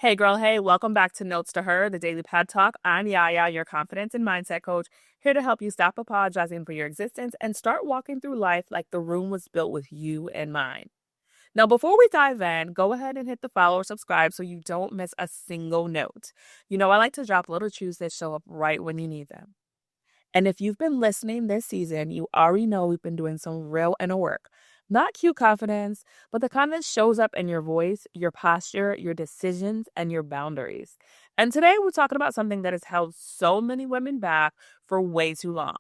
Hey girl, hey, welcome back to Notes to Her, the Daily Pad Talk. I'm Yaya, your confidence and mindset coach, here to help you stop apologizing for your existence and start walking through life like the room was built with you in mind. Now, before we dive in, go ahead and hit the follow or subscribe so you don't miss a single note. I like to drop little truths that show up right when you need them. And if you've been listening this season, you already know we've been doing some real inner work. Not cute confidence, but the kind that shows up in your voice, your posture, your decisions, and your boundaries. And today we're talking about something that has held so many women back for way too long: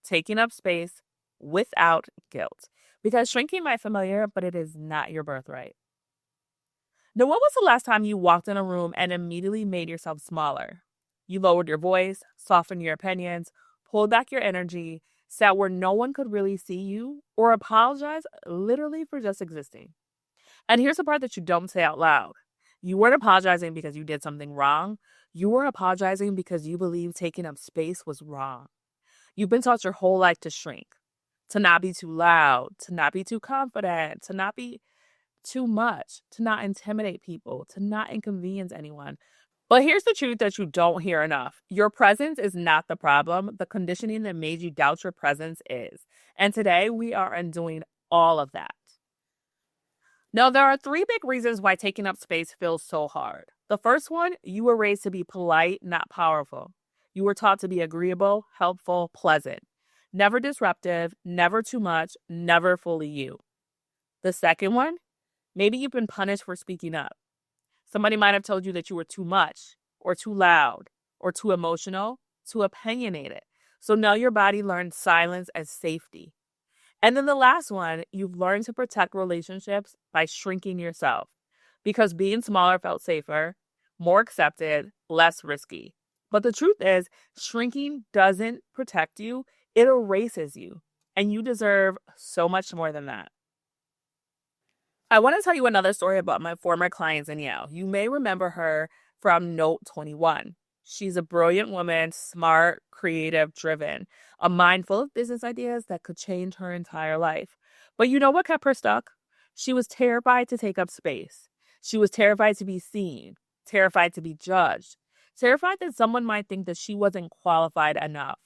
taking up space without guilt. Because shrinking might familiar, but it is not your birthright. Now, when was the last time you walked in a room and immediately made yourself smaller? You lowered your voice, softened your opinions, pulled back your energy, sat where no one could really see you, or apologized literally for just existing. And here's the part that you don't say out loud. You weren't apologizing because you did something wrong. You were apologizing because you believed taking up space was wrong. You've been taught your whole life to shrink, to not be too loud, to not be too confident, to not be too much, to not intimidate people, to not inconvenience anyone. But here's the truth that you don't hear enough: your presence is not the problem. The conditioning that made you doubt your presence is. And today we are undoing all of that. Now, there are three big reasons why taking up space feels so hard. The first one: you were raised to be polite, not powerful. You were taught to be agreeable, helpful, pleasant, never disruptive, never too much, never fully you. The second one: maybe you've been punished for speaking up. Somebody might have told you that you were too much, or too loud, or too emotional, too opinionated. So now your body learned silence as safety. And then the last one: you've learned to protect relationships by shrinking yourself because being smaller felt safer, more accepted, less risky. But the truth is, shrinking doesn't protect you, it erases you. And you deserve so much more than that. I want to tell you another story about my former client, Danielle. You may remember her from Note 21. She's a brilliant woman, smart, creative, driven, a mind full of business ideas that could change her entire life. But you know what kept her stuck? She was terrified to take up space. She was terrified to be seen, terrified to be judged, terrified that someone might think that she wasn't qualified enough.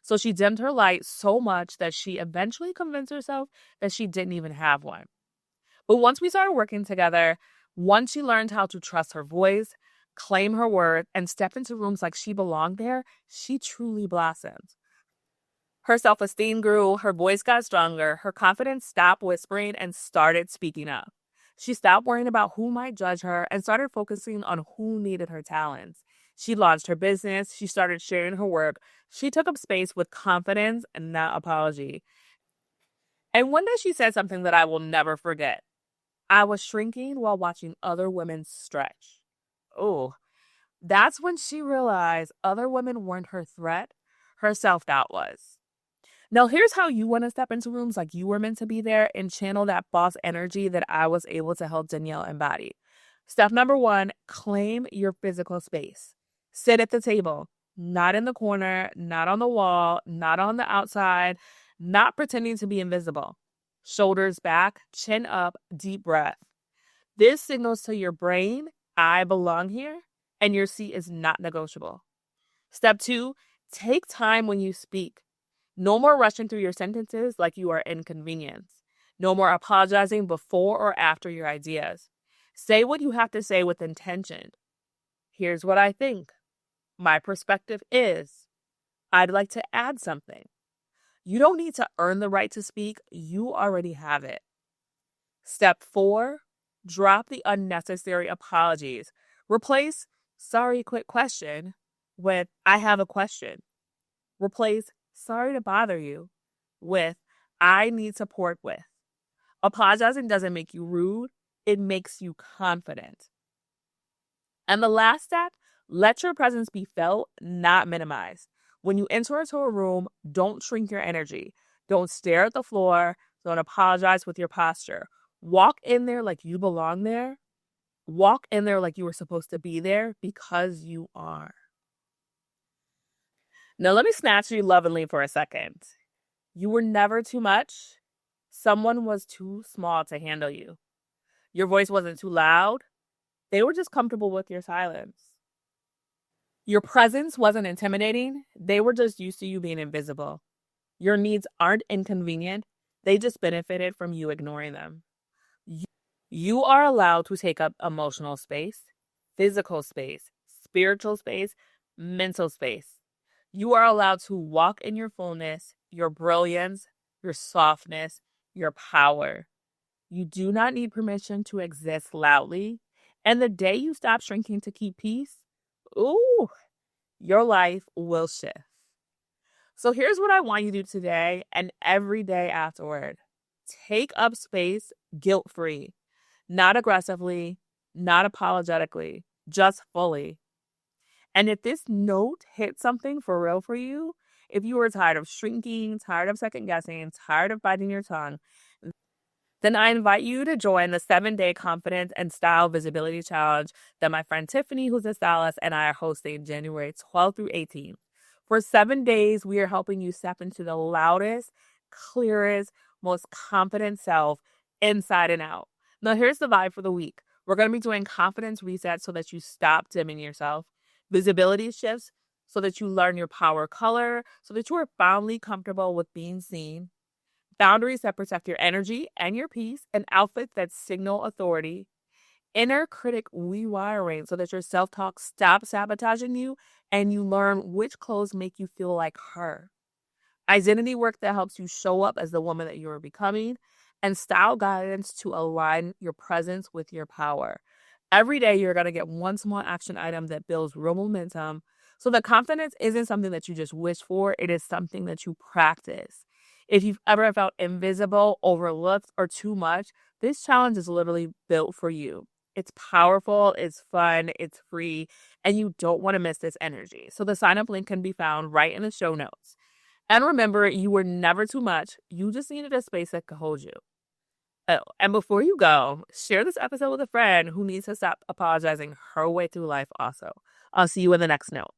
So she dimmed her light so much that she eventually convinced herself that she didn't even have one. But once we started working together, once she learned how to trust her voice, claim her worth, and step into rooms like she belonged there, she truly blossomed. Her self esteem grew, her voice got stronger, her confidence stopped whispering and started speaking up. She stopped worrying about who might judge her and started focusing on who needed her talents. She launched her business, she started sharing her work, she took up space with confidence and not apology. And one day she said something that I will never forget: I was shrinking while watching other women stretch. Oh, that's when she realized other women weren't her threat, her self doubt was. Now, here's how you want to step into rooms like you were meant to be there and channel that boss energy that I was able to help Danielle embody. Step number one: claim your physical space. Sit at the table, not in the corner, not on the wall, not on the outside, not pretending to be invisible. Shoulders back, chin up, deep breath. This signals to your brain, I belong here, and your seat is not negotiable. Step two: take time when you speak. No more rushing through your sentences like you are inconvenienced. No more apologizing before or after your ideas. Say what you have to say with intention. Here's what I think. My perspective is. I'd like to add something. You don't need to earn the right to speak, you already have it. Step four: drop the unnecessary apologies. Replace "sorry, quick question" with "I have a question." Replace "sorry to bother you" with "I need support with." Apologizing doesn't make you rude, it makes you confident. And the last step: let your presence be felt, not minimized. When you enter into a room, don't shrink your energy. Don't stare at the floor. Don't apologize with your posture. Walk in there like you belong there. Walk in there like you were supposed to be there because you are. Now, let me snatch you lovingly for a second. You were never too much. Someone was too small to handle you. Your voice wasn't too loud. They were just comfortable with your silence. Your presence wasn't intimidating. They were just used to you being invisible. Your needs aren't inconvenient. They just benefited from you ignoring them. You, you are allowed to take up emotional space, physical space, spiritual space, mental space. You are allowed to walk in your fullness, your brilliance, your softness, your power. You do not need permission to exist loudly. And the day you stop shrinking to keep peace, ooh, your life will shift. So here's what I want you to do today and every day afterward. Take up space guilt free, not aggressively, not apologetically, just fully. And if this note hit something for real for you, if you were tired of shrinking, tired of second guessing, tired of biting your tongue, then I invite you to join the 7-day Confidence and Style Visibility Challenge that my friend Tiffany, who's a stylist, and I are hosting January 12th through 18th. For 7 days, we are helping you step into the loudest, clearest, most confident self inside and out. Now, here's the vibe for the week. We're going to be doing confidence resets so that you stop dimming yourself, visibility shifts so that you learn your power color, so that you are finally comfortable with being seen, boundaries that protect your energy and your peace, and outfits that signal authority, inner critic rewiring so that your self talk stops sabotaging you and you learn which clothes make you feel like her. Identity work that helps you show up as the woman that you are becoming, and style guidance to align your presence with your power. Every day, you're going to get one small action item that builds real momentum. So, the confidence isn't something that you just wish for, it is something that you practice. If you've ever felt invisible, overlooked, or too much, this challenge is literally built for you. It's powerful, it's fun, it's free, and you don't want to miss this energy. So, the sign up link can be found right in the show notes. And remember, you were never too much. You just needed a space that could hold you. Oh, and before you go, share this episode with a friend who needs to stop apologizing her way through life also. I'll see you in the next note.